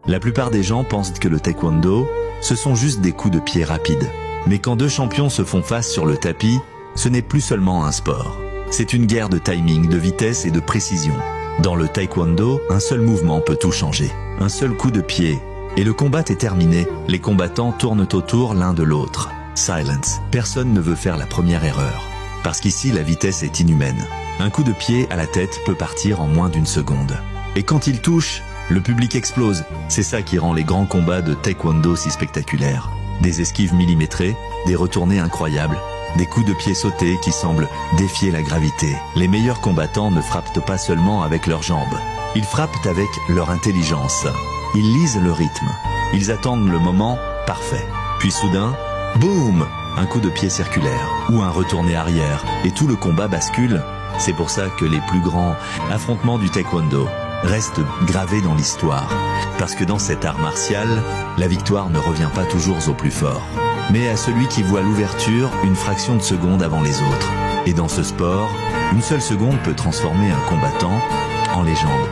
La plupart des gens pensent que le taekwondo, ce sont juste des coups de pied rapides. Mais quand deux champions se font face sur le tapis, ce n'est plus seulement un sport. C'est une guerre de timing, de vitesse et de précision. Dans le taekwondo, un seul mouvement peut tout changer. Un seul coup de pied, et le combat est terminé. Les combattants tournent autour l'un de l'autre. Silence. Personne ne veut faire la première erreur. Parce qu'ici, la vitesse est inhumaine. Un coup de pied à la tête peut partir en moins d'une seconde. Et quand il touche, le public explose. C'est ça qui rend les grands combats de taekwondo si spectaculaires. Des esquives millimétrées, des retournées incroyables, des coups de pied sautés qui semblent défier la gravité. Les meilleurs combattants ne frappent pas seulement avec leurs jambes. Ils frappent avec leur intelligence. Ils lisent le rythme. Ils attendent le moment parfait. Puis soudain, boum! Un coup de pied circulaire ou un retourné arrière et tout le combat bascule. C'est pour ça que les plus grands affrontements du taekwondo restent gravés dans l'histoire. Parce que dans cet art martial, la victoire ne revient pas toujours au plus fort, mais à celui qui voit l'ouverture une fraction de seconde avant les autres. Et dans ce sport, une seule seconde peut transformer un combattant en légende.